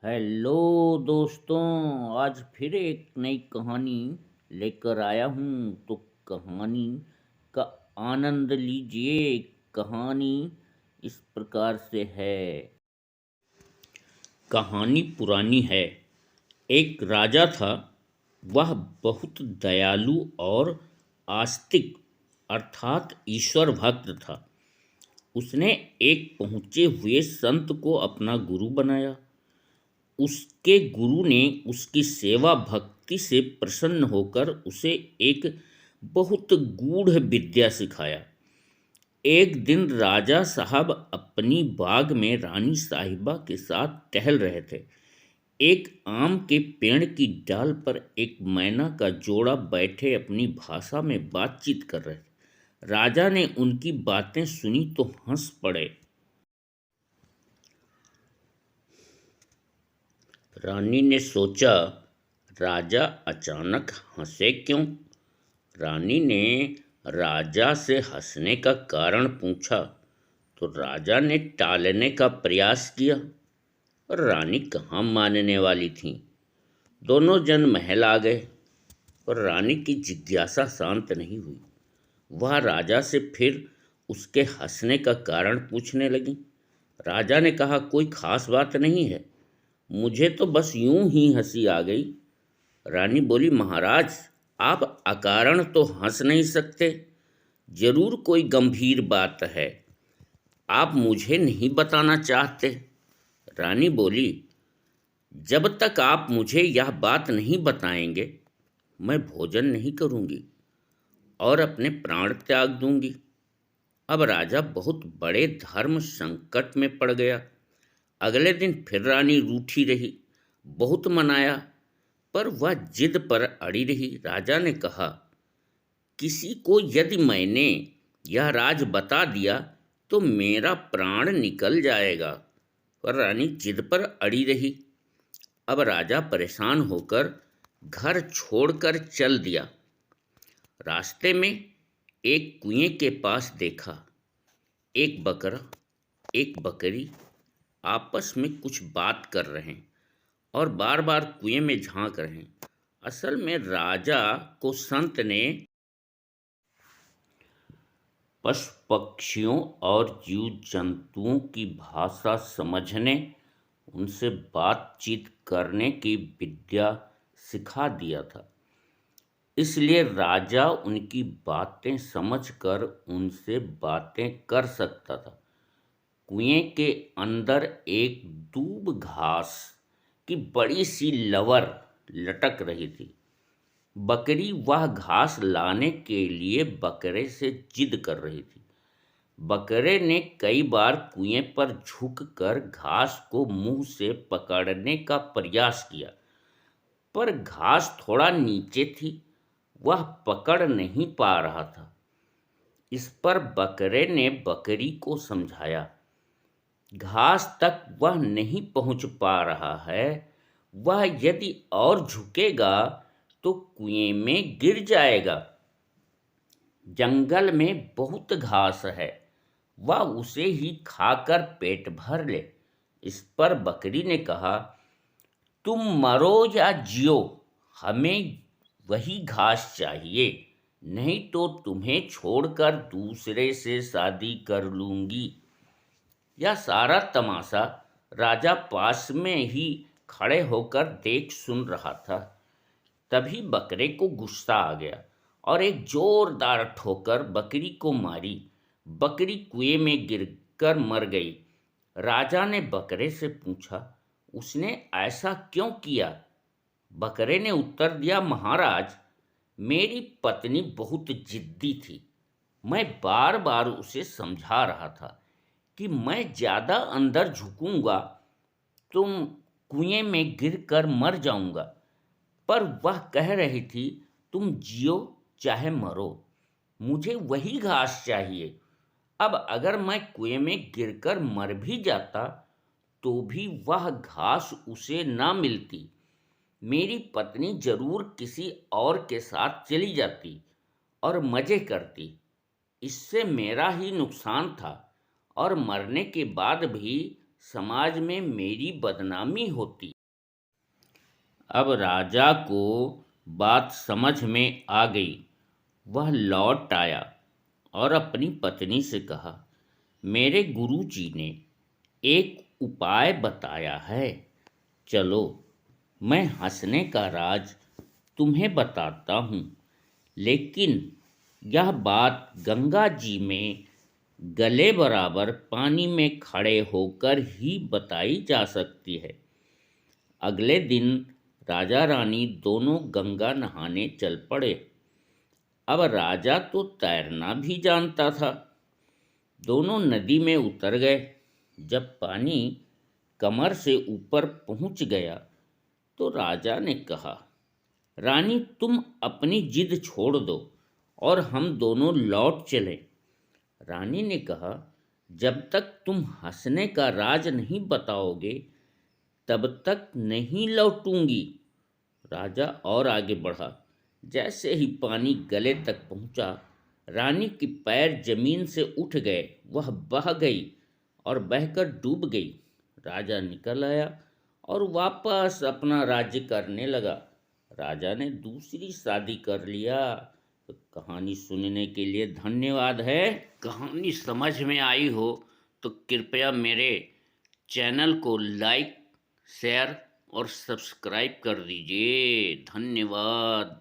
Hello दोस्तों। आज फिर एक नई कहानी लेकर आया हूँ। तो कहानी का आनंद लीजिए। कहानी इस प्रकार से है। कहानी पुरानी है। एक राजा था। वह बहुत दयालु और आस्तिक अर्थात ईश्वर भक्त था। उसने एक पहुँचे हुए संत को अपना गुरु बनाया। उसके गुरु ने उसकी सेवा भक्ति से प्रसन्न होकर उसे एक बहुत गूढ़ विद्या सिखाया। एक दिन राजा साहब अपनी बाग में रानी साहिबा के साथ टहल रहे थे। एक आम के पेड़ की डाल पर एक मैना का जोड़ा बैठे अपनी भाषा में बातचीत कर रहे थे। राजा ने उनकी बातें सुनी तो हंस पड़े। रानी ने सोचा, राजा अचानक हंसे क्यों? रानी ने राजा से हंसने का कारण पूछा तो राजा ने टालने का प्रयास किया, और रानी कहाँ मानने वाली थी। दोनों जन महल आ गए, पर रानी की जिज्ञासा शांत नहीं हुई। वह राजा से फिर उसके हंसने का कारण पूछने लगी। राजा ने कहा, कोई खास बात नहीं है, मुझे तो बस यूं ही हंसी आ गई। रानी बोली, महाराज, आप अकारण तो हंस नहीं सकते, जरूर कोई गंभीर बात है। आप मुझे नहीं बताना चाहते? रानी बोली, जब तक आप मुझे यह बात नहीं बताएंगे मैं भोजन नहीं करूंगी और अपने प्राण त्याग दूंगी। अब राजा बहुत बड़े धर्म संकट में पड़ गया। अगले दिन फिर रानी रूठी रही। बहुत मनाया, पर वह जिद पर अड़ी रही। राजा ने कहा, किसी को यदि मैंने यह राज बता दिया तो मेरा प्राण निकल जाएगा। पर रानी जिद पर अड़ी रही। अब राजा परेशान होकर घर छोड़कर चल दिया। रास्ते में एक कुएं के पास देखा, एक बकरा एक बकरी आपस में कुछ बात कर रहे हैं और बार बार कुएं में झांक रहे हैं। असल में राजा को संत ने पशु पक्षियों और जीव जंतुओं की भाषा समझने, उनसे बातचीत करने की विद्या सिखा दिया था। इसलिए राजा उनकी बातें समझकर उनसे बातें कर सकता था। कुएं के अंदर एक दूब घास की बड़ी सी लवर लटक रही थी। बकरी वह घास लाने के लिए बकरे से जिद कर रही थी। बकरे ने कई बार कुएं पर झुककर घास को मुंह से पकड़ने का प्रयास किया, पर घास थोड़ा नीचे थी, वह पकड़ नहीं पा रहा था। इस पर बकरे ने बकरी को समझाया, घास तक वह नहीं पहुंच पा रहा है, वह यदि और झुकेगा तो कुएं में गिर जाएगा। जंगल में बहुत घास है, वह उसे ही खाकर पेट भर ले। इस पर बकरी ने कहा, तुम मरो या जियो, हमें वही घास चाहिए, नहीं तो तुम्हें छोड़कर दूसरे से शादी कर लूंगी। यह सारा तमाशा राजा पास में ही खड़े होकर देख सुन रहा था। तभी बकरे को गुस्सा आ गया और एक जोरदार ठोकर बकरी को मारी। बकरी कुएं में गिरकर मर गई। राजा ने बकरे से पूछा, उसने ऐसा क्यों किया? बकरे ने उत्तर दिया, महाराज, मेरी पत्नी बहुत जिद्दी थी। मैं बार बार उसे समझा रहा था कि मैं ज़्यादा अंदर झुकूंगा तो कुएं में गिरकर मर जाऊंगा, पर वह कह रही थी, तुम जियो चाहे मरो, मुझे वही घास चाहिए। अब अगर मैं कुएं में गिरकर मर भी जाता तो भी वह घास उसे ना मिलती। मेरी पत्नी जरूर किसी और के साथ चली जाती और मजे करती। इससे मेरा ही नुकसान था, और मरने के बाद भी समाज में मेरी बदनामी होती। अब राजा को बात समझ में आ गई। वह लौट आया और अपनी पत्नी से कहा, मेरे गुरुजी ने एक उपाय बताया है। चलो, मैं हंसने का राज तुम्हें बताता हूँ, लेकिन यह बात गंगा जी में गले बराबर पानी में खड़े होकर ही बताई जा सकती है। अगले दिन राजा रानी दोनों गंगा नहाने चल पड़े। अब राजा तो तैरना भी जानता था। दोनों नदी में उतर गए। जब पानी कमर से ऊपर पहुंच गया तो राजा ने कहा, रानी तुम अपनी जिद छोड़ दो और हम दोनों लौट चलें। रानी ने कहा, जब तक तुम हंसने का राज नहीं बताओगे तब तक नहीं लौटूंगी। राजा और आगे बढ़ा। जैसे ही पानी गले तक पहुंचा, रानी के पैर जमीन से उठ गए। वह बह गई और बहकर डूब गई। राजा निकल आया और वापस अपना राज्य करने लगा। राजा ने दूसरी शादी कर लिया। तो कहानी सुनने के लिए धन्यवाद है। कहानी समझ में आई हो तो कृपया मेरे चैनल को लाइक, शेयर और सब्सक्राइब कर दीजिए। धन्यवाद।